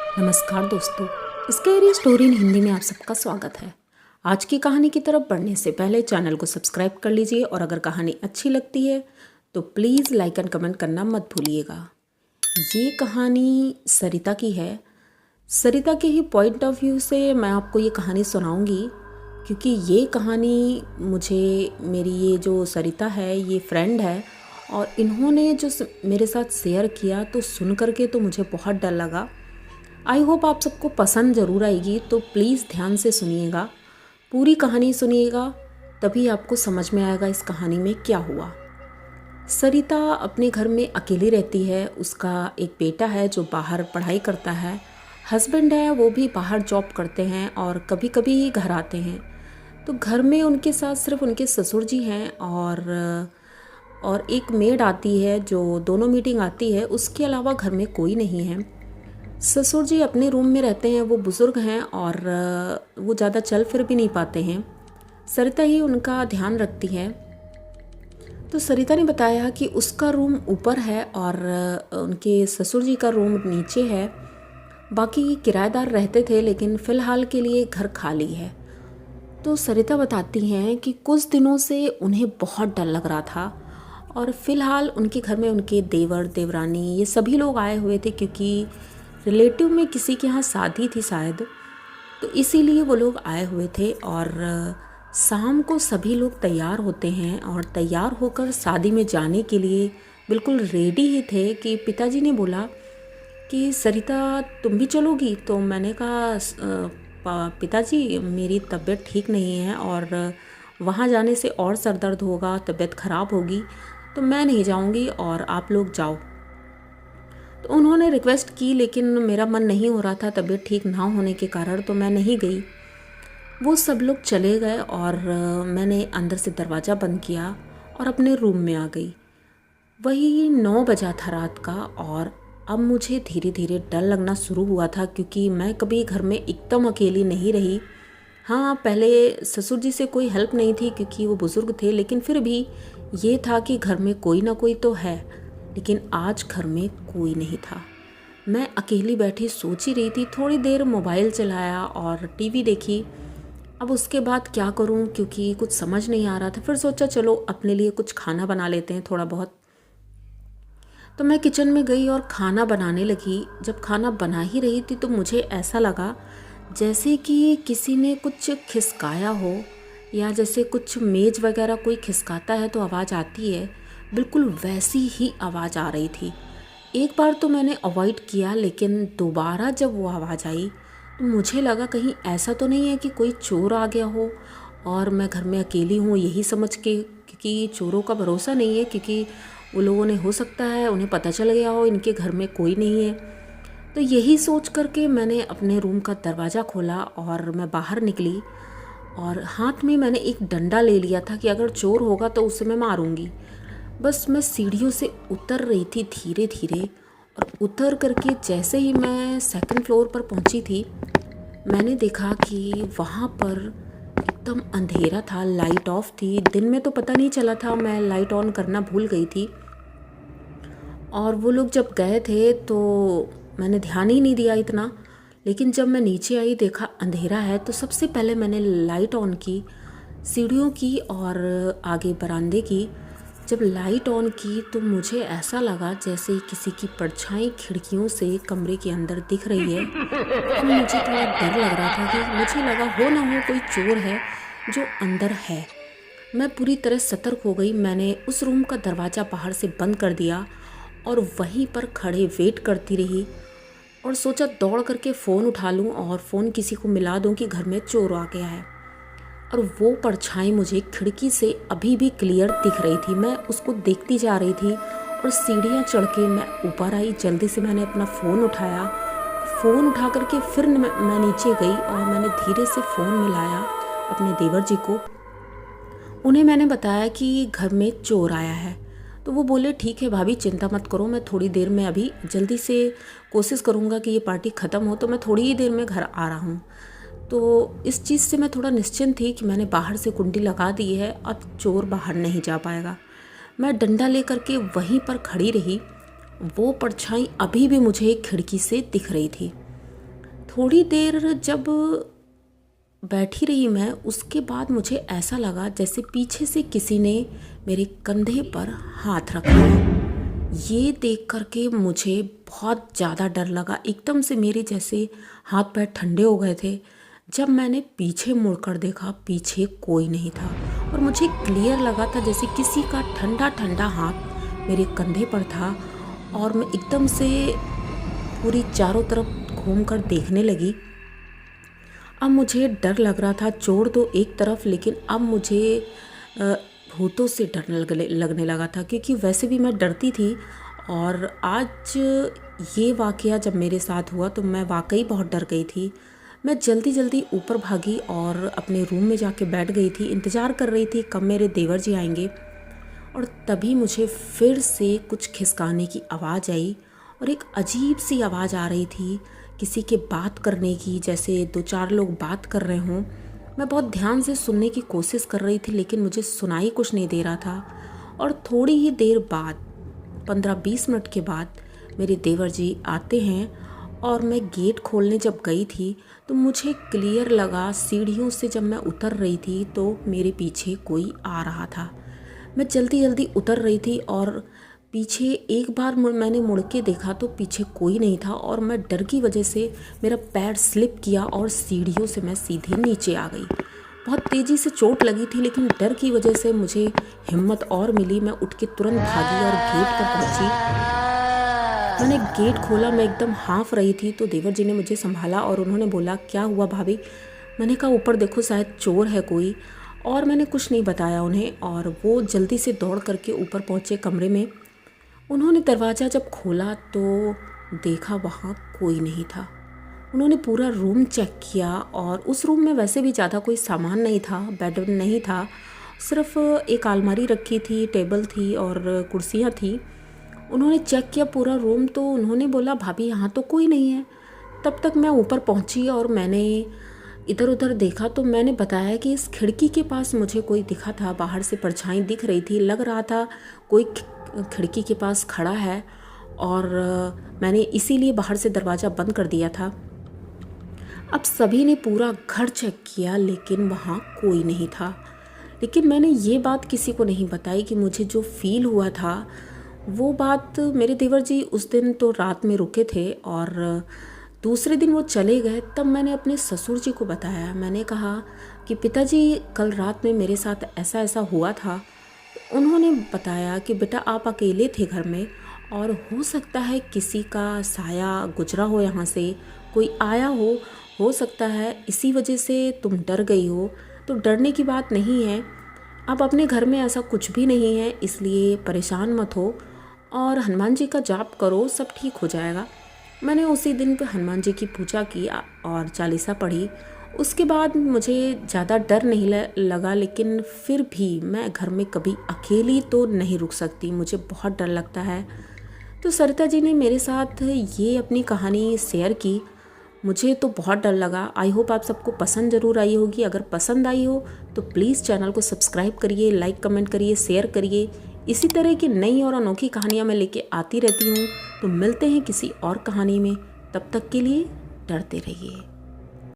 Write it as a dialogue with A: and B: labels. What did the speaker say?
A: नमस्कार दोस्तों, scary story in Hindi में आप सबका स्वागत है। आज की कहानी की तरफ बढ़ने से पहले चैनल को सब्सक्राइब कर लीजिए और अगर कहानी अच्छी लगती है तो प्लीज़ लाइक एंड कमेंट करना मत भूलिएगा। ये कहानी सरिता की है। सरिता के ही पॉइंट ऑफ व्यू से मैं आपको ये कहानी सुनाऊंगी, क्योंकि ये कहानी मुझे मेरी ये जो सरिता है ये फ्रेंड है और इन्होंने जो मेरे साथ शेयर किया तो सुन करके तो मुझे बहुत डर लगा। आई होप आप सबको पसंद ज़रूर आएगी, तो प्लीज़ ध्यान से सुनिएगा, पूरी कहानी सुनिएगा, तभी आपको समझ में आएगा इस कहानी में क्या हुआ। सरिता अपने घर में अकेली रहती है। उसका एक बेटा है जो बाहर पढ़ाई करता है, हस्बैंड है वो भी बाहर जॉब करते हैं और कभी कभी ही घर आते हैं। तो घर में उनके साथ सिर्फ उनके ससुर जी हैं और एक मेड आती है जो दोनों मीटिंग आती है। उसके अलावा घर में कोई नहीं है। ससुर जी अपने रूम में रहते हैं, वो बुज़ुर्ग हैं और वो ज़्यादा चल फिर भी नहीं पाते हैं। सरिता ही उनका ध्यान रखती है। तो सरिता ने बताया कि उसका रूम ऊपर है और उनके ससुर जी का रूम नीचे है। बाकी किराएदार रहते थे, लेकिन फ़िलहाल के लिए घर खाली है। तो सरिता बताती हैं कि कुछ दिनों से उन्हें बहुत डर लग रहा था और फ़िलहाल उनके घर में उनके देवर देवरानी ये सभी लोग आए हुए थे, क्योंकि रिलेटिव में किसी के यहाँ शादी थी शायद, तो इसीलिए वो लोग आए हुए थे। और शाम को सभी लोग तैयार होते हैं और तैयार होकर शादी में जाने के लिए बिल्कुल रेडी ही थे कि पिताजी ने बोला कि सरिता तुम भी चलोगी? तो मैंने कहा पिताजी मेरी तबीयत ठीक नहीं है और वहाँ जाने से और सर दर्द होगा, तबीयत ख़राब होगी, तो मैं नहीं जाऊँगी और आप लोग जाओ। तो उन्होंने रिक्वेस्ट की, लेकिन मेरा मन नहीं हो रहा था तबीयत ठीक ना होने के कारण, तो मैं नहीं गई। वो सब लोग चले गए और मैंने अंदर से दरवाज़ा बंद किया और अपने रूम में आ गई। वही 9 बजा था रात का और अब मुझे धीरे धीरे डर लगना शुरू हुआ था, क्योंकि मैं कभी घर में एकदम अकेली नहीं रही। हाँ, पहले ससुर जी से कोई हेल्प नहीं थी क्योंकि वो बुज़ुर्ग थे, लेकिन फिर भी ये था कि घर में कोई ना कोई तो है। लेकिन आज घर में कोई नहीं था। मैं अकेली बैठी सोच ही रही थी। थोड़ी देर मोबाइल चलाया और टीवी देखी। अब उसके बाद क्या करूं, क्योंकि कुछ समझ नहीं आ रहा था। फिर सोचा चलो अपने लिए कुछ खाना बना लेते हैं थोड़ा बहुत। तो मैं किचन में गई और खाना बनाने लगी। जब खाना बना ही रही थी तो मुझे ऐसा लगा जैसे कि किसी ने कुछ खिसकाया हो, या जैसे कुछ मेज़ वगैरह कोई खिसकाता है तो आवाज़ आती है, बिल्कुल वैसी ही आवाज़ आ रही थी। एक बार तो मैंने अवॉइड किया, लेकिन दोबारा जब वो आवाज़ आई तो मुझे लगा कहीं ऐसा तो नहीं है कि कोई चोर आ गया हो और मैं घर में अकेली हूँ यही समझ के, क्योंकि चोरों का भरोसा नहीं है, क्योंकि वो लोगों ने हो सकता है उन्हें पता चल गया हो इनके घर में कोई नहीं है। तो यही सोच करके मैंने अपने रूम का दरवाज़ा खोला और मैं बाहर निकली और हाथ में मैंने एक डंडा ले लिया था कि अगर चोर होगा तो उसे मैं मारूंगी। बस मैं सीढ़ियों से उतर रही थी धीरे धीरे, और उतर करके जैसे ही मैं सेकंड फ्लोर पर पहुंची थी, मैंने देखा कि वहाँ पर एकदम अंधेरा था, लाइट ऑफ थी। दिन में तो पता नहीं चला था, मैं लाइट ऑन करना भूल गई थी। और वो लोग जब गए थे तो मैंने ध्यान ही नहीं दिया इतना, लेकिन जब मैं नीचे आई देखा अंधेरा है, तो सबसे पहले मैंने लाइट ऑन की सीढ़ियों की और आगे बरामदे की। जब लाइट ऑन की तो मुझे ऐसा लगा जैसे किसी की परछाई खिड़कियों से कमरे के अंदर दिख रही है। तो मुझे थोड़ा डर लग रहा था कि मुझे लगा हो ना हो कोई चोर है जो अंदर है। मैं पूरी तरह सतर्क हो गई। मैंने उस रूम का दरवाज़ा बाहर से बंद कर दिया और वहीं पर खड़े वेट करती रही और सोचा दौड़ करके फ़ोन उठा लूँ और फ़ोन किसी को मिला दूँ कि घर में चोर आ गया है। और वो परछाई मुझे खिड़की से अभी भी क्लियर दिख रही थी। मैं उसको देखती जा रही थी और सीढ़ियाँ चढ़ के मैं ऊपर आई। जल्दी से मैंने अपना फ़ोन उठाया। फ़ोन उठा करके फिर मैं नीचे गई और मैंने धीरे से फ़ोन मिलाया अपने देवर जी को। उन्हें मैंने बताया कि घर में चोर आया है। तो वो बोले ठीक है भाभी चिंता मत करो, मैं थोड़ी देर में अभी जल्दी से कोशिश करूँगा कि ये पार्टी ख़त्म हो, तो मैं थोड़ी ही देर में घर आ रहा हूँ। तो इस चीज़ से मैं थोड़ा निश्चिंत थी कि मैंने बाहर से कुंडी लगा दी है, अब चोर बाहर नहीं जा पाएगा। मैं डंडा लेकर के वहीं पर खड़ी रही। वो परछाई अभी भी मुझे एक खिड़की से दिख रही थी। थोड़ी देर जब बैठी रही मैं, उसके बाद मुझे ऐसा लगा जैसे पीछे से किसी ने मेरे कंधे पर हाथ रखा है। ये देख करके मुझे बहुत ज़्यादा डर लगा। एकदम से मेरे जैसे हाथ पैर ठंडे हो गए थे। जब मैंने पीछे मुड़कर देखा, पीछे कोई नहीं था और मुझे क्लियर लगा था जैसे किसी का ठंडा ठंडा हाथ मेरे कंधे पर था। और मैं एकदम से पूरी चारों तरफ घूमकर देखने लगी। अब मुझे डर लग रहा था, चोर तो एक तरफ, लेकिन अब मुझे भूतों से डर लगने लगा था, क्योंकि वैसे भी मैं डरती थी। और आज ये वाक़या जब मेरे साथ हुआ तो मैं वाकई बहुत डर गई थी। मैं जल्दी जल्दी ऊपर भागी और अपने रूम में जाके बैठ गई थी। इंतज़ार कर रही थी कब मेरे देवर जी आएंगे। और तभी मुझे फिर से कुछ खिसकाने की आवाज़ आई और एक अजीब सी आवाज़ आ रही थी, किसी के बात करने की, जैसे 2-4 लोग बात कर रहे हों। मैं बहुत ध्यान से सुनने की कोशिश कर रही थी, लेकिन मुझे सुनाई कुछ नहीं दे रहा था। और थोड़ी ही देर बाद, 15-20 मिनट के बाद, मेरे देवर जी आते हैं और मैं गेट खोलने जब गई थी तो मुझे क्लियर लगा, सीढ़ियों से जब मैं उतर रही थी तो मेरे पीछे कोई आ रहा था। मैं जल्दी जल्दी उतर रही थी और पीछे एक बार मैंने मुड़ के देखा तो पीछे कोई नहीं था। और मैं डर की वजह से मेरा पैर स्लिप किया और सीढ़ियों से मैं सीधे नीचे आ गई। बहुत तेज़ी से चोट लगी थी, लेकिन डर की वजह से मुझे हिम्मत और मिली। मैं उठ के तुरंत भागी और गेट पर पहुंची। मैंने गेट खोला, मैं एकदम हाँफ रही थी तो देवर जी ने मुझे संभाला और उन्होंने बोला, क्या हुआ भाभी? मैंने कहा, ऊपर देखो, शायद चोर है कोई। और मैंने कुछ नहीं बताया उन्हें और वो जल्दी से दौड़ करके ऊपर पहुँचे कमरे में। उन्होंने दरवाज़ा जब खोला तो देखा वहाँ कोई नहीं था। उन्होंने पूरा रूम चेक किया और उस रूम में वैसे भी ज़्यादा कोई सामान नहीं था, बेड नहीं था, सिर्फ एक अलमारी रखी थी, टेबल थी और कुर्सियाँ थी। उन्होंने चेक किया पूरा रूम तो उन्होंने बोला, भाभी यहाँ तो कोई नहीं है। तब तक मैं ऊपर पहुँची और मैंने इधर उधर देखा तो मैंने बताया कि इस खिड़की के पास मुझे कोई दिखा था, बाहर से परछाई दिख रही थी, लग रहा था कोई खिड़की के पास खड़ा है और मैंने इसीलिए बाहर से दरवाज़ा बंद कर दिया था। अब सभी ने पूरा घर चेक किया लेकिन वहाँ कोई नहीं था। लेकिन मैंने ये बात किसी को नहीं बताई कि मुझे जो फील हुआ था वो बात। मेरे देवर जी उस दिन तो रात में रुके थे और दूसरे दिन वो चले गए। तब मैंने अपने ससुर जी को बताया। मैंने कहा कि पिताजी, कल रात में मेरे साथ ऐसा ऐसा हुआ था। उन्होंने बताया कि बेटा, आप अकेले थे घर में और हो सकता है किसी का साया गुजरा हो, यहाँ से कोई आया हो सकता है इसी वजह से तुम डर गई हो। तो डरने की बात नहीं है, अब अपने घर में ऐसा कुछ भी नहीं है, इसलिए परेशान मत हो और हनुमान जी का जाप करो, सब ठीक हो जाएगा। मैंने उसी दिन पे हनुमान जी की पूजा की और चालीसा पढ़ी। उसके बाद मुझे ज़्यादा डर नहीं लगा, लेकिन फिर भी मैं घर में कभी अकेली तो नहीं रुक सकती, मुझे बहुत डर लगता है। तो सरिता जी ने मेरे साथ ये अपनी कहानी शेयर की। मुझे तो बहुत डर लगा। आई होप आप सबको पसंद ज़रूर आई होगी। अगर पसंद आई हो तो प्लीज़ चैनल को सब्सक्राइब करिए, लाइक कमेंट करिए, शेयर करिए। इसी तरह की नई और अनोखी कहानियाँ मैं लेके आती रहती हूँ। तो मिलते हैं किसी और कहानी में, तब तक के लिए डरते रहिए।